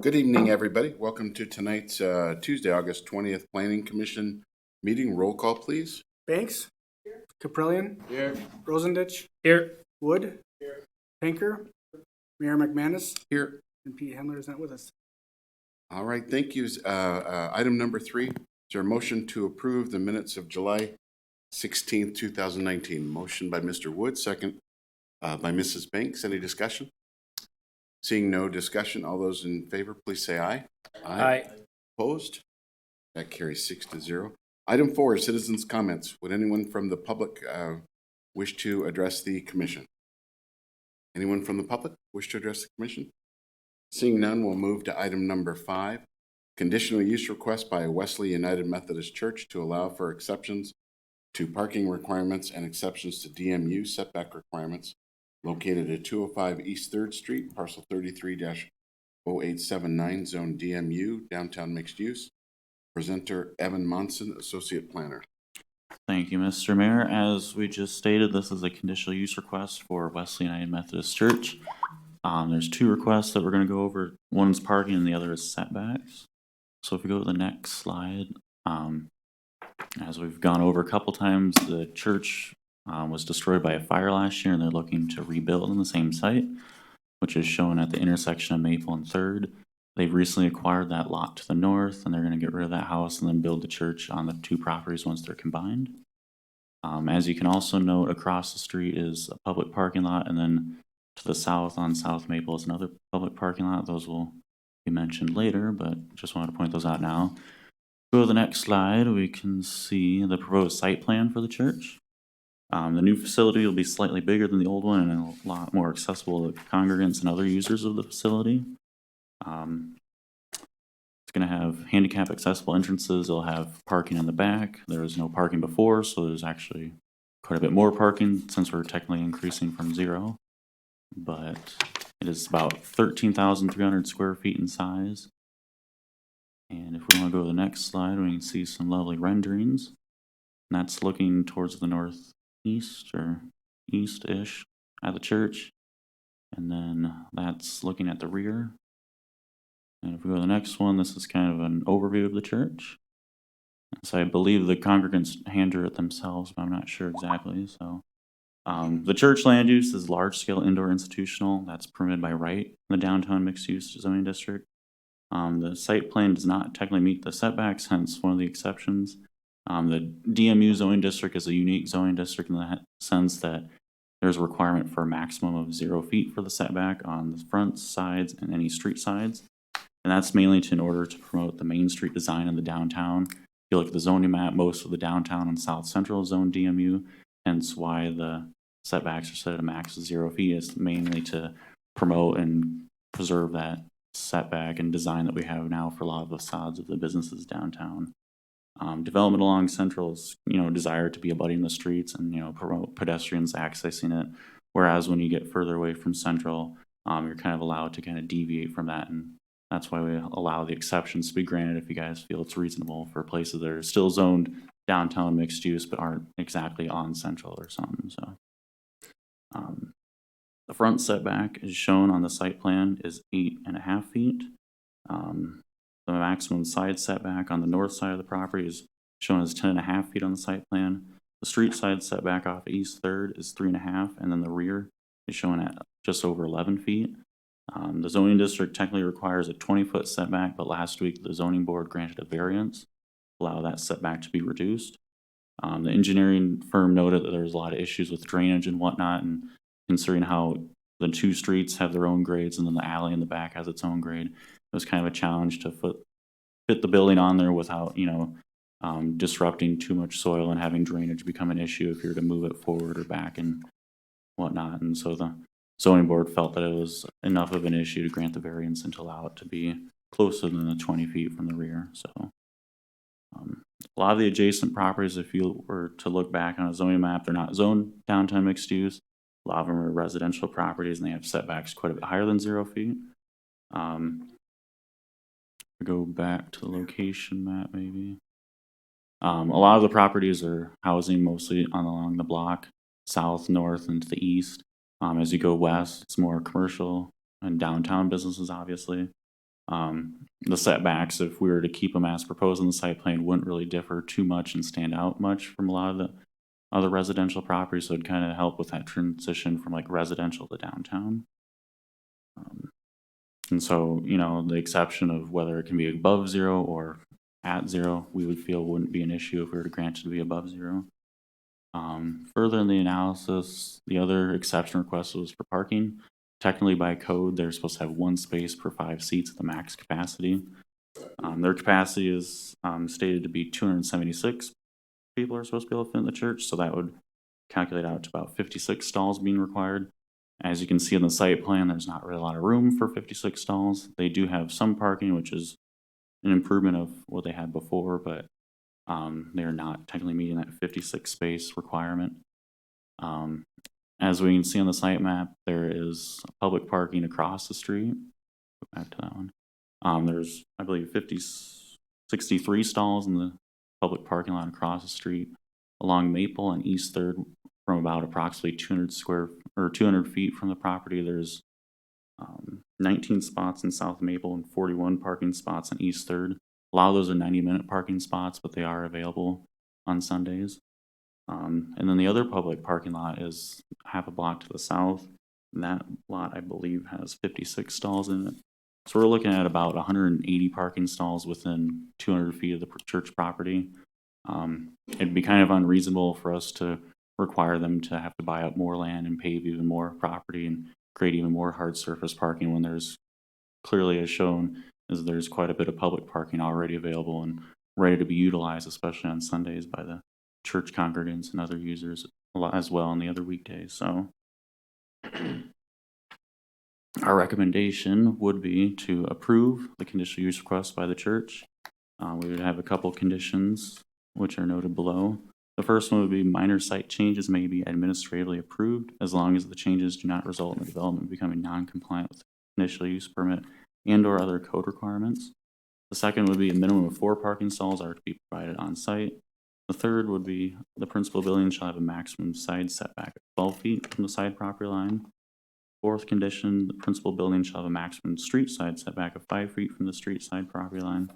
Good evening, everybody. Welcome to tonight's Tuesday, August 20th Planning Commission meeting. Roll call, please. Banks? Here. Caprillion? Here. Rosendich? Here. Wood? Here. Pinker? Mayor McManus? Here. And Pete Handler is not with us. All right, thank you. Item number 3, is there a motion to approve the minutes of July 16th, 2019? Motion by Mr. Wood, second by Mrs. Banks. Any discussion? Seeing no discussion, all those in favor, please say aye. Aye. Opposed? That carries 6-0. Item 4, citizens' comments. Would anyone from the public wish to address the commission? Anyone from the public wish to address the commission? Seeing none, we'll move to item number 5, conditional use request by Wesley United Methodist Church to allow for exceptions to parking requirements and exceptions to DMU setback requirements located at 205 East 3rd Street, parcel 33-0879, zone DMU, downtown mixed use. Presenter Evan Monson, associate planner. Thank you, Mr. Mayor. As we just stated, this is a conditional use request for Wesley United Methodist Church. There's 2 requests that we're going to go over. One is parking and the other is setbacks. So if we go to the next slide, as we've gone over a couple times, the church was destroyed by a fire last year, and they're looking to rebuild on the same site, which is shown at the intersection of Maple and 3rd. They've recently acquired that lot to the north, and they're going to get rid of that house and then build the church on the 2 properties once they're combined. As you can also note, across the street is a public parking lot, and then to the south on South Maple is another public parking lot. Those will be mentioned later, but just wanted to point those out now. Go to the next slide, we can see the proposed site plan for the church. The new facility will be slightly bigger than the old one and a lot more accessible to congregants and other users of the facility. It's going to have handicap accessible entrances. It'll have parking in the back. There was no parking before, so there's actually quite a bit more parking since we're technically increasing from 0. But it is about 13,300 square feet in size. And if we want to go to the next slide, we can see some lovely renderings. And that's looking towards the northeast or east-ish at the church. And then that's looking at the rear. And if we go to the next one, this is kind of an overview of the church. So I believe the congregants handle it themselves, but I'm not sure exactly. So the church land use is large-scale indoor institutional. That's permitted by right in the downtown mixed-use zoning district. The site plan does not technically meet the setbacks, hence one of the exceptions. The DMU zoning district is a unique zoning district in the sense that there's a requirement for a maximum of 0 feet for the setback on the front, sides, and any street sides. And that's mainly in order to promote the Main Street design in the downtown. If you look at the zoning map, most of the downtown and south central zone DMU, hence why the setbacks are set at a max of 0 feet, is mainly to promote and preserve that setback and design that we have now for a lot of the facades of the businesses downtown. Development along Central is, desired to be abutting the streets and, promote pedestrians accessing it. Whereas when you get further away from Central, you're kind of allowed to kind of deviate from that, and that's why we allow the exceptions to be granted if you guys feel it's reasonable for places that are still zoned downtown mixed use but aren't exactly on Central or something. So the front setback is shown on the site plan is 8.5 feet. The maximum side setback on the north side of the property is shown as 10.5 feet on the site plan. The street side setback off East 3rd is 3.5, and then the rear is shown at just over 11 feet. The zoning district technically requires a 20-foot setback, but last week the zoning board granted a variance to allow that setback to be reduced. The engineering firm noted that there's a lot of issues with drainage and whatnot, and considering how the 2 streets have their own grades and then the alley in the back has its own grade, it was kind of a challenge to fit the building on there without, disrupting too much soil and having drainage become an issue if you're to move it forward or back and whatnot. And so the zoning board felt that it was enough of an issue to grant the variance and to allow it to be closer than the 20 feet from the rear. So a lot of the adjacent properties, if you were to look back on a zoning map, they're not zoned downtown mixed use. A lot of them are residential properties and they have setbacks quite a bit higher than 0 feet. Go back to the location map maybe. A lot of the properties are housing mostly along the block, south, north, and to the east. As you go west, it's more commercial and downtown businesses, obviously. The setbacks, if we were to keep them as proposed in the site plan, wouldn't really differ too much and stand out much from a lot of the other residential properties, so it'd kind of help with that transition from like residential to downtown. And so, you know, the exception of whether it can be above 0 or at 0, we would feel wouldn't be an issue if we were to grant it to be above 0. Further in the analysis, the other exception request was for parking. Technically, by code, they're supposed to have 1 space per 5 seats at the max capacity. Their capacity is stated to be 276 people are supposed to be able to fit in the church, so that would calculate out to about 56 stalls being required. As you can see in the site plan, there's not really a lot of room for 56 stalls. They do have some parking, which is an improvement of what they had before, but they're not technically meeting that 56 space requirement. As we can see on the site map, there is public parking across the street. Go back to that one. There's, I believe, 63 stalls in the public parking lot across the street along Maple and East 3rd from about approximately 200 feet from the property. There's 19 spots in South Maple and 41 parking spots on East 3rd. A lot of those are 90-minute parking spots, but they are available on Sundays. And then the other public parking lot is half a block to the south. And that lot, I believe, has 56 stalls in it. So we're looking at about 180 parking stalls within 200 feet of the church property. It'd be kind of unreasonable for us to require them to have to buy up more land and pave even more property and create even more hard surface parking when there's clearly, as shown, is there's quite a bit of public parking already available and ready to be utilized, especially on Sundays by the church congregants and other users as well on the other weekdays. So our recommendation would be to approve the conditional use request by the church. We would have a couple conditions which are noted below. The first one would be minor site changes may be administratively approved as long as the changes do not result in the development becoming non-compliant with the conditional use permit and or other code requirements. The second would be a minimum of 4 parking stalls are to be provided on site. The third would be the principal building shall have a maximum side setback of 12 feet from the side property line. Fourth condition, the principal building shall have a maximum street side setback of 5 feet from the street side property line.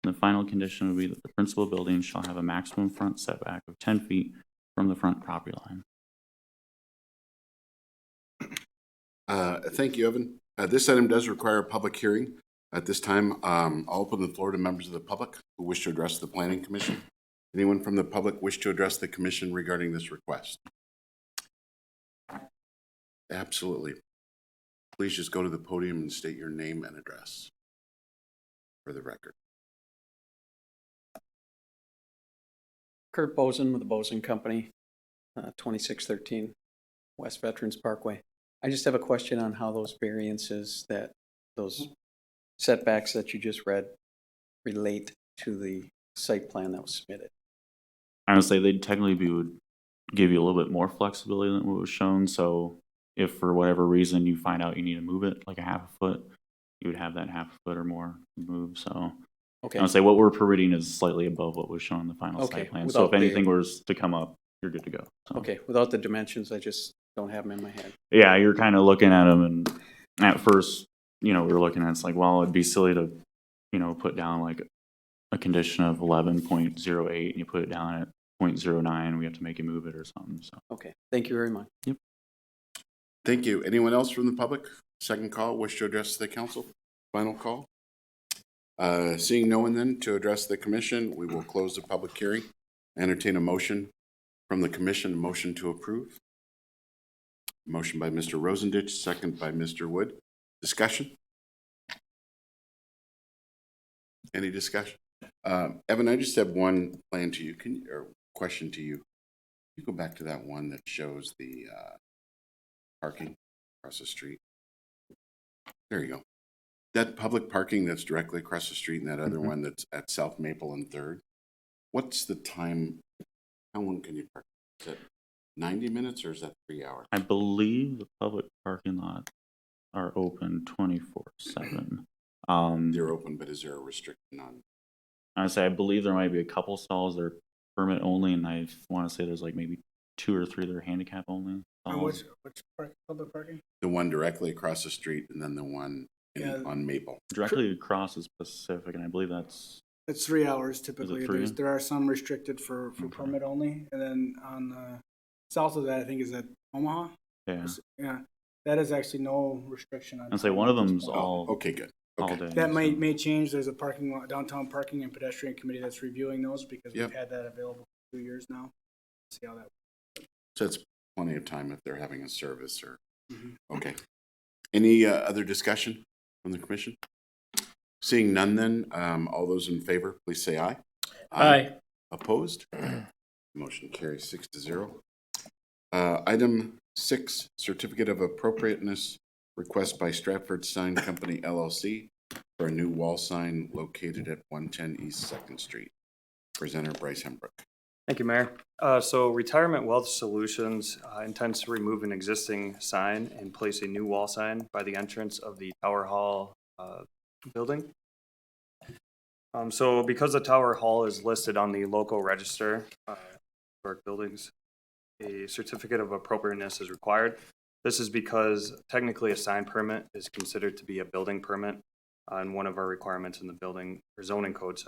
And the final condition would be that the principal building shall have a maximum front setback of 10 feet from the front property line. Thank you, Evan. This item does require a public hearing. At this time, I'll open the floor to members of the public who wish to address the Planning Commission. Anyone from the public wish to address the Commission regarding this request? Absolutely. Please just go to the podium and state your name and address for the record. Kurt Boson with the Boson Company, 2613 West Veterans Parkway. I just have a question on how those variances those setbacks that you just read relate to the site plan that was submitted. Honestly, they'd technically would give you a little bit more flexibility than what was shown. So if for whatever reason you find out you need to move it like a half a foot, you would have that half a foot or more move. So Okay. I would say what we're permitting is slightly above what was shown in the final site plan. So if anything was to come up, you're good to go. So. Okay, without the dimensions, I just don't have them in my head. Yeah, you're kind of looking at them, and at first, you know, we were looking at it's like, well, it'd be silly to, you know, put down like a condition of 11.08 and you put it down at 0.09, we have to make you move it or something. So Okay, thank you very much. Yep. Thank you. Anyone else from the public? Second call, wish to address the council? Final call? Seeing no one then to address the commission, we will close the public hearing. Entertain a motion from the commission, motion to approve. Motion by Mr. Rosendich, second by Mr. Wood. Discussion? Any discussion? Evan, I just have one plan to you, or question to you. Can you go back to that one that shows the parking across the street? There you go. That public parking that's directly across the street and that other one that's at South Maple and 3rd, what's the time? How long can you park? Is that 90 minutes or is that 3 hours? I believe the public parking lots are open 24/7. They're open, but is there a restriction on? I believe there might be a couple stalls that are permit only, and I want to say there's like maybe 2 or 3 that are handicap only. And which public parking? The one directly across the street and then the one Yeah. on Maple. Directly across is Pacific, and I believe that's, It's 3 hours typically. free? There are some restricted for Okay. permit only, and then on the south of that, I think is at Omaha. yeah. Yeah, that is actually no restriction on. And say one of them's Oh, all, okay, good. all Okay. day. That so- may change. There's a parking lot, downtown parking and pedestrian committee that's reviewing those because Yep. we've had that available for 2 years now. See how that. So it's plenty of time if they're having a service or, Mhm. okay. Any other discussion from the commission? Seeing none then, all those in favor, please say aye. Opposed? Motion carries 6-0. Item 6, Certificate of Appropriateness Request by Stratford Sign Company LLC for a new wall sign located at 110 East 2nd Street. Presenter Bryce Hembrook. Thank you, Mayor. So Retirement Wealth Solutions intends to remove an existing sign and place a new wall sign by the entrance of the Tower Hall building. So because the Tower Hall is listed on the local register for buildings, a certificate of appropriateness is required. This is because technically a sign permit is considered to be a building permit, and one of our requirements in the building or zoning code,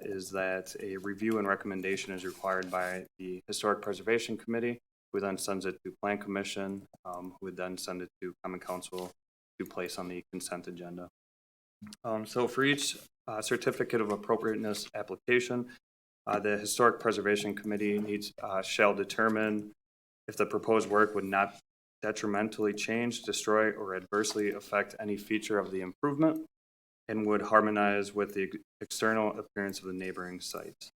is that a review and recommendation is required by the Historic Preservation Committee, who then sends it to Plan Commission, who would then send it to Common Council to place on the consent agenda. So for each certificate of appropriateness application, the Historic Preservation Committee shall determine if the proposed work would not detrimentally change, destroy, or adversely affect any feature of the improvement and would harmonize with the external appearance of the neighboring sites.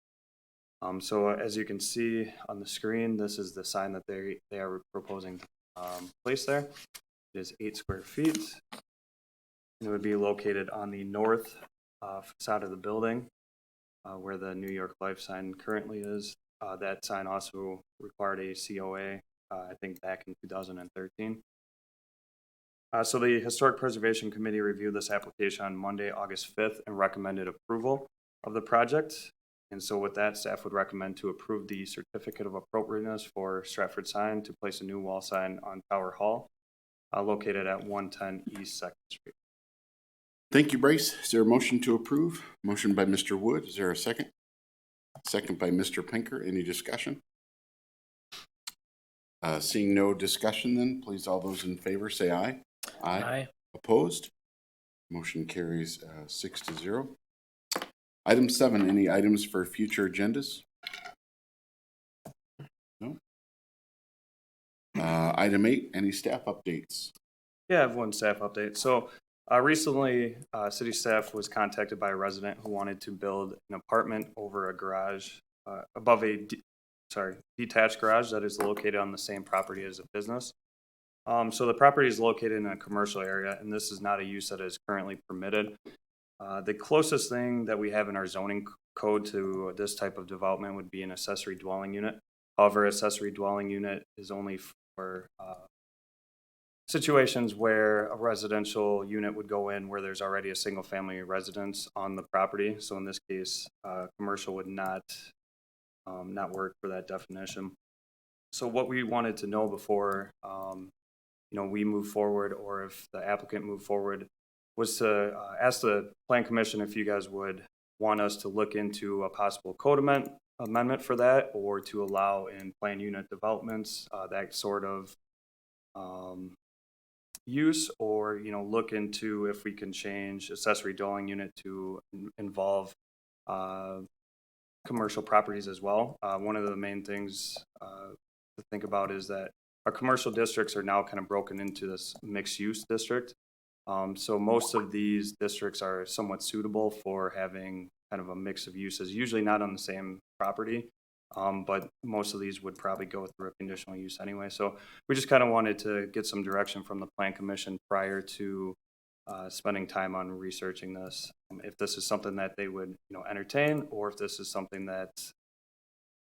So as you can see on the screen, this is the sign that they are proposing to place there. It is 8 square feet. And it would be located on the north facade of the building where the New York Life sign currently is. That sign also required a COA, I think back in 2013. So the Historic Preservation Committee reviewed this application on Monday, August 5th, and recommended approval of the project. And so with that, staff would recommend to approve the certificate of appropriateness for Stratford Sign to place a new wall sign on Tower Hall, located at 110 East 2nd Street. Thank you, Bryce. Is there a motion to approve? Motion by Mr. Wood. Is there a second? Second by Mr. Pinker. Any discussion? Seeing no discussion then, please all those in favor say aye. Aye. Opposed? Motion carries 6-0. Item 7, any items for future agendas? No. Item 8, any staff updates? Yeah, I have one staff update. So recently, city staff was contacted by a resident who wanted to build an apartment over a garage, above a detached garage that is located on the same property as a business. So the property is located in a commercial area, and this is not a use that is currently permitted. The closest thing that we have in our zoning code to this type of development would be an accessory dwelling unit. However, accessory dwelling unit is only for situations where a residential unit would go in where there's already a single family residence on the property. So in this case, commercial would not work for that definition. So what we wanted to know before we move forward, or if the applicant moved forward, was to ask the Plan Commission if you guys would want us to look into a possible code amendment for that, or to allow in plan unit developments that sort of use, or look into if we can change accessory dwelling unit to involve commercial properties as well. One of the main things to think about is that our commercial districts are now kind of broken into this mixed use district. So most of these districts are somewhat suitable for having kind of a mix of uses, usually not on the same property, but most of these would probably go through a conditional use anyway. So we just kind of wanted to get some direction from the Plan Commission prior to spending time on researching this, if this is something that they would entertain, or if this is something that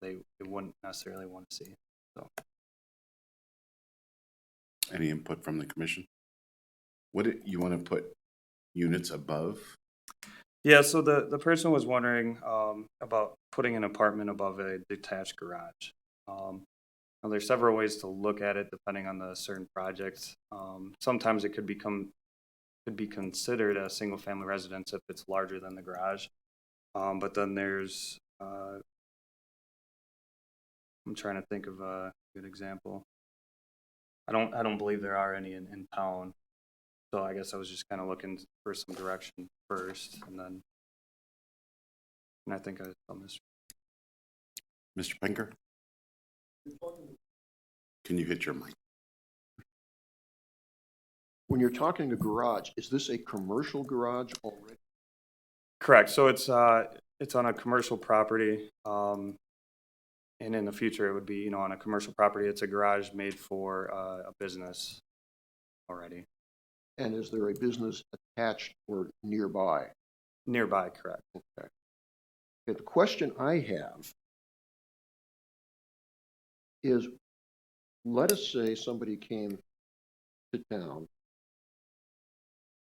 they wouldn't necessarily want to see. So. Any input from the commission? You want to put units above? Yeah, so the person was wondering about putting an apartment above a detached garage. Now there's several ways to look at it depending on the certain project. Sometimes it could become could be considered a single-family residence if it's larger than the garage. But then there's, I'm trying to think of a good example. I don't believe there are any in town. So I guess I was just kind of looking for some direction first, and I think I saw this. Mr. Pinker? Can you hit your mic? When you're talking a garage, is this a commercial garage already? Correct. So it's on a commercial property, and in the future it would be, on a commercial property. It's a garage made for a business already. And is there a business attached or nearby? Nearby, correct. Okay. The question I have is, let us say somebody came to town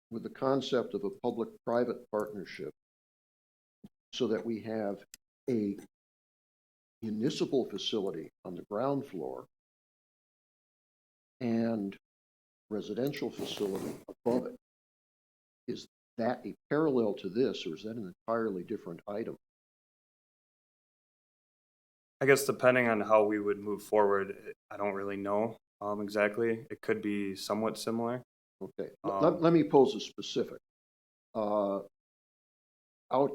with the concept of a public-private partnership so that we have a municipal facility on the ground floor and residential facility above it. Is that a parallel to this, or is that an entirely different item? I guess depending on how we would move forward, I don't really know exactly. It could be somewhat similar. Okay, let me pose a specific. Out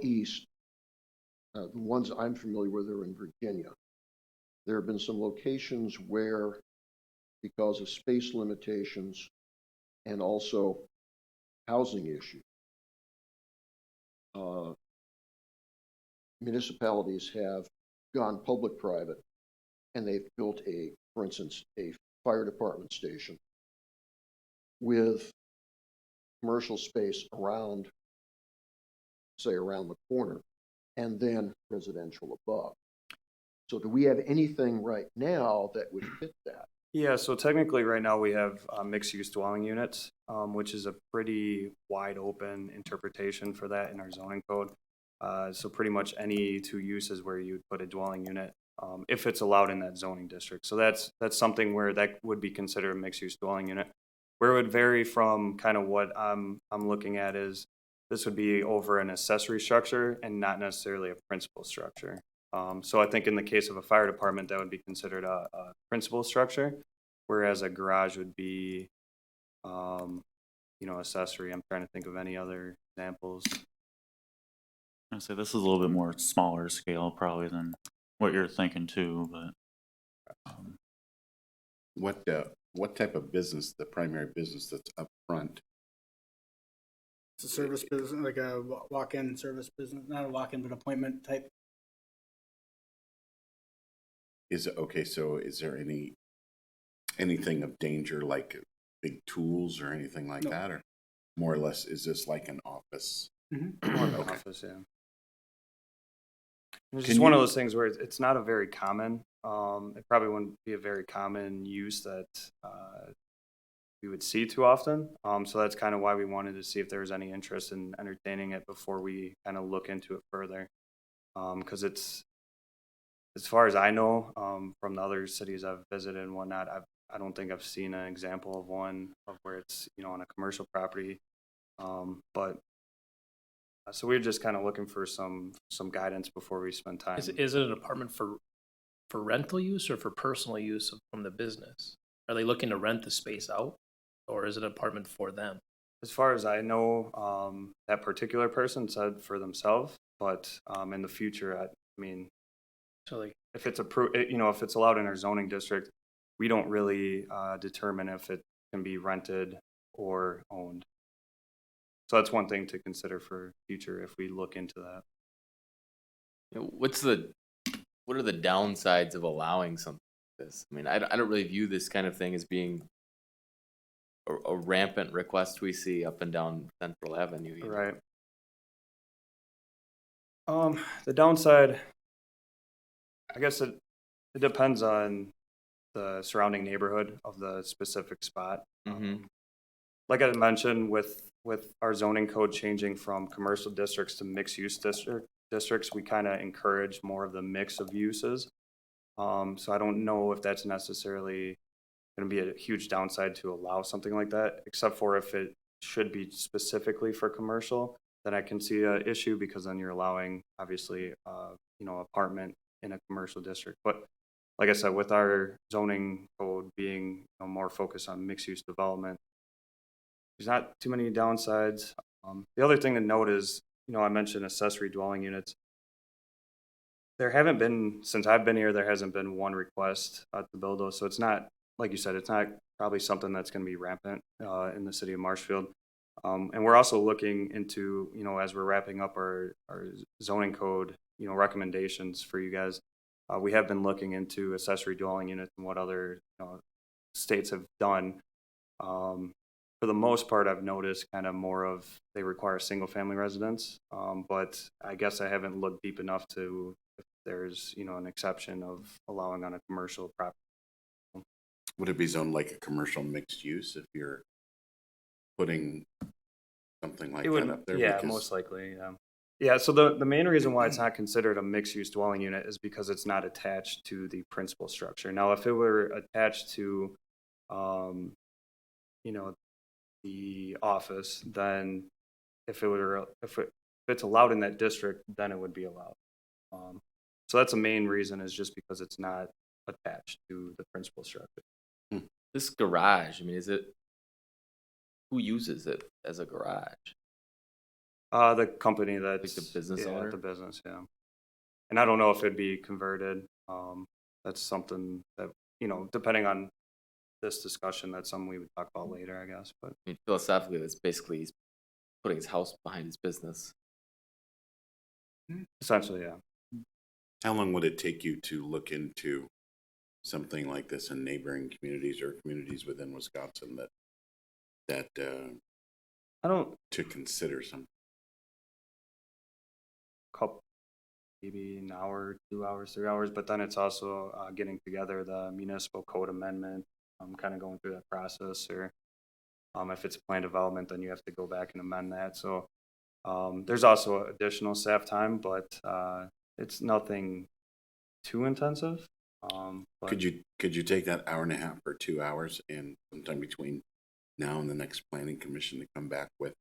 east, the ones I'm familiar with are in Virginia. There have been some locations where, because of space limitations and also housing issues, municipalities have gone public-private, and they've built for instance, a fire department station with commercial space around, say, around the corner, and then residential above. So do we have anything right now that would fit that? Yeah, so technically right now we have mixed-use dwelling units, which is a pretty wide open interpretation for that in our zoning code. So pretty much any two uses where you'd put a dwelling unit, if it's allowed in that zoning district. So that's something where that would be considered a mixed-use dwelling unit. Where it would vary from kind of what I'm looking at is this would be over an accessory structure and not necessarily a principal structure. So I think in the case of a fire department, that would be considered a principal structure, whereas a garage would be, accessory. I'm trying to think of any other examples. I'd say this is a little bit more smaller scale probably than what you're thinking too, but What type of business, the primary business that's up front? It's a service business, like a walk-in service business, not a walk-in, but appointment type. Is it, okay, so is there anything of danger, like big tools or anything like No. that? Or more or less, is this like an office? More of an Okay. office, yeah. It's Can just one of you- those things where it's not a very common, it probably wouldn't be a very common use that we would see too often. So that's kind of why we wanted to see if there was any interest in entertaining it before we kind of look into it further. Because it's, as far as I know, from the other cities I've visited and whatnot, I don't think I've seen an example of one of where it's, on a commercial property. But so we're just kind of looking for some guidance before we spend time. Is it an apartment for rental use or for personal use from the business? Are they looking to rent the space out, or is it an apartment for them? As far as I know, that particular person said for themselves, but in the future, I mean, So like, if it's approved, if it's allowed in our zoning district, we don't really determine if it can be rented or owned. So that's one thing to consider for future if we look into that. What are the downsides of allowing something like this? I mean, I don't really view this kind of thing as being a rampant request we see up and down Central Avenue. Right. The downside, I guess it depends on the surrounding neighborhood of the specific spot. Mm-hmm. Like I mentioned, with our zoning code changing from commercial districts to mixed use districts, we kind of encourage more of the mix of uses. So I don't know if that's necessarily going to be a huge downside to allow something like that, except for if it should be specifically for commercial, then I can see a issue because then you're allowing, obviously, apartment in a commercial district. But like I said, with our zoning code being more focused on mixed-use development, there's not too many downsides. The other thing to note is, I mentioned accessory dwelling units. There haven't been, since I've been here, there hasn't been one request to build those. So it's not, like you said, it's not probably something that's going to be rampant in the city of Marshfield. And we're also looking into, as we're wrapping up our zoning code, recommendations for you guys. We have been looking into accessory dwelling units and what other states have done. For the most part, I've noticed kind of more of they require single family residence. But I guess I haven't looked deep enough to if there's, an exception of allowing on a commercial property. Would it be zoned like a commercial mixed use if you're putting something like It that would, up there? yeah, Because most likely, yeah. Yeah, so the main reason why it's not considered a mixed-use dwelling unit is because it's not attached to the principal structure. Now, if it were attached to, the office, then if it's allowed in that district, then it would be allowed. So that's the main reason, is just because it's not attached to the principal structure. This garage, I mean, who uses it as a garage? The company that's Like the business owner? the business, yeah. And I don't know if it'd be converted. That's something that, depending on this discussion, that's something we would talk about later, I guess. But I mean, philosophically, it's basically he's putting his house behind his business. essentially, yeah. how long would it take you to look into something like this in neighboring communities or communities within Wisconsin that I don't to consider something? couple, maybe an hour, 2 hours, 3 hours, but then it's also getting together the municipal code amendment, kind of going through that process, or if it's plan development, then you have to go back and amend that. So there's also additional staff time, but it's nothing too intensive. But Could you take that hour and a half or 2 hours and sometime between now and the next planning commission to come back with,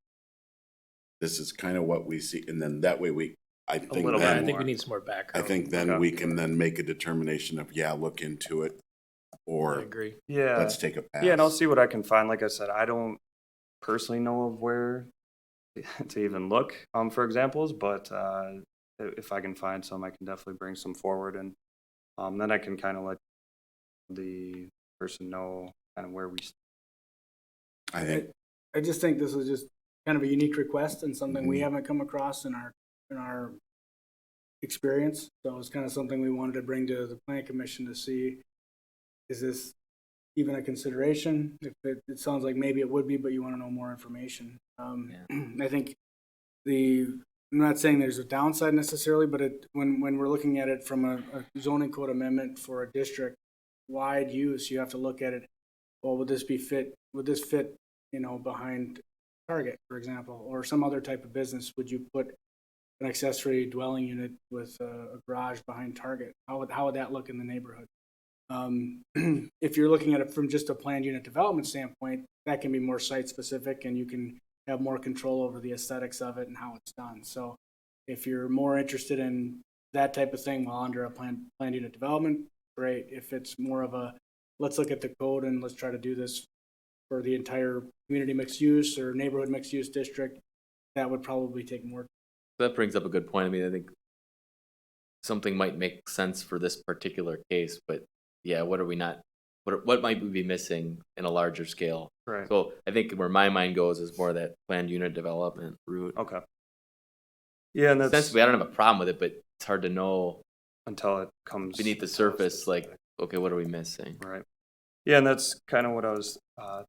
this is kind of what we see, and then that way I think little Yeah, bit I think more. we need some more I background. think then Okay. we can then make a determination of, look into it, I or agree. Yeah, let's take a pass. yeah, and I'll see what I can find. Like I said, I don't personally know of where to even look for examples, but if I can find some, I can definitely bring some forward, and then I can kind of let the person know kind of where we stand. I think I just think this is just kind of a unique request and something we haven't come across in our experience. So it's kind of something we wanted to bring to the planning commission to see, is this even a consideration? If it sounds like maybe it would be, but you want to know more information. I think I'm not saying there's a downside necessarily, but when we're looking at it from a zoning code amendment for a district wide use, you have to look at it. Well, would this fit, behind Target, for example, or some other type of business? Would you put an accessory dwelling unit with a garage behind Target? How would that look in the neighborhood? If you're looking at it from just a planned unit development standpoint, that can be more site specific, and you can have more control over the aesthetics of it and how it's done. So if you're more interested in that type of thing while under a planned unit development, great. If it's more of a, let's look at the code and let's try to do this for the entire community mixed use or neighborhood mixed use district, that would probably take more. That brings up a good point. I mean, I think something might make sense for this particular case, but yeah, what might we be missing in a larger scale? Right. So I think where my mind goes is more that planned unit development route. Okay. Yeah, and that's Essentially, I don't have a problem with it, but it's hard to know until it comes beneath the surface, like, okay, what are we missing? Right. Yeah, and that's kind of what I was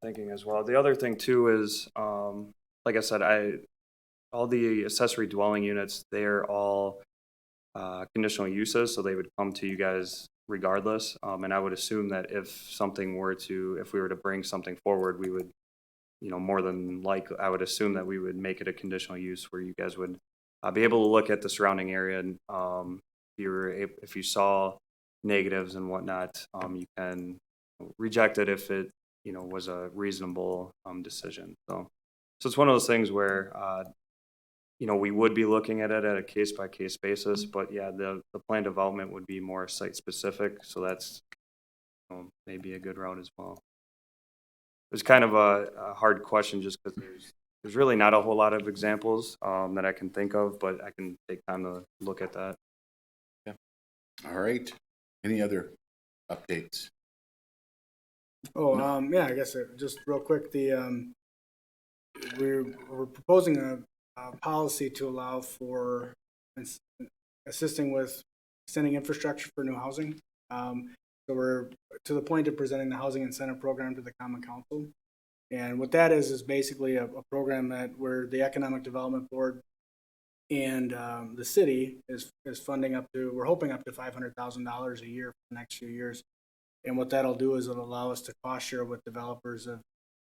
thinking as well. The other thing too is, like I said, all the accessory dwelling units, they're all conditional uses, so they would come to you guys regardless. And I would assume that if we were to bring something forward, we would, more than likely, I would assume that we would make it a conditional use where you guys would be able to look at the surrounding area, and if you saw negatives and whatnot, you can reject it if it was a reasonable decision. So So it's one of those things where, you know, we would be looking at it at a case-by-case basis, but yeah, the plan development would be more site-specific, so that's, you know, maybe a good route as well. It's kind of a hard question just because there's really not a whole lot of examples that I can think of, but I can take time to look at that. All right. Any other updates? Oh, yeah, I guess just real quick, we're proposing a policy to allow for assisting with extending infrastructure for new housing. So we're to the point of presenting the housing incentive program to the Common Council. And what that is basically a program where the Economic Development Board and the city is funding we're hoping up to $500,000 a year for the next few years. And what that'll do is it'll allow us to cost share with developers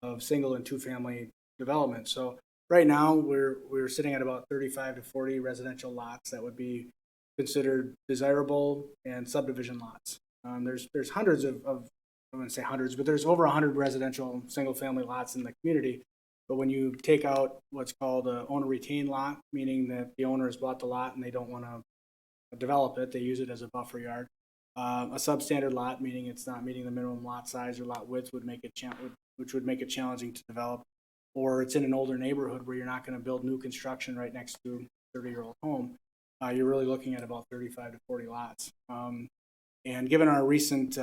of single and two family development. So right now we're sitting at about 35 to 40 residential lots that would be considered desirable and subdivision lots. There's hundreds of I wouldn't say hundreds, but there's over 100 residential single family lots in the community. But when you take out what's called a owner retained lot, meaning that the owner has bought the lot and they don't want to develop it, they use it as a buffer yard. A substandard lot, meaning it's not meeting the minimum lot size or lot width, which would make it challenging to develop. Or it's in an older neighborhood where you're not going to build new construction right next to a 30-year-old home. You're really looking at about 35 to 40 lots. And given our recent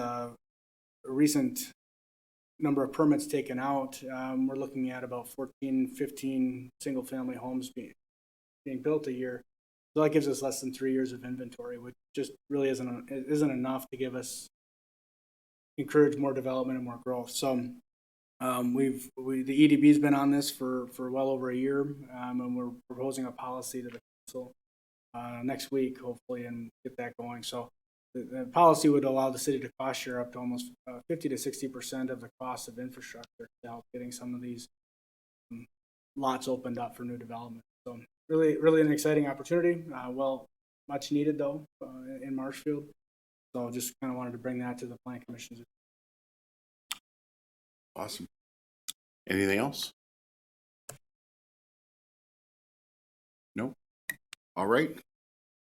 number of permits taken out, we're looking at about 14, 15 single-family homes being built a year. So that gives us less than 3 years of inventory, which just really isn't enough to encourage more development and more growth. So the EDB's been on this for well over a year, and we're proposing a policy to the council next week, hopefully, and get that going. So the policy would allow the city to cost share up to almost 50 to 60% of the cost of infrastructure to help getting some of these lots opened up for new development. So really an exciting opportunity. Much needed though in Marshfield. So just kind of wanted to bring that to the Plan Commission's. Awesome. Anything else? No? All right.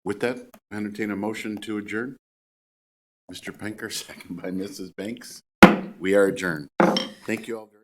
With that, I entertain a motion to adjourn. Mr. Penker, second by Mrs. Banks. We are adjourned. Thank you all very much.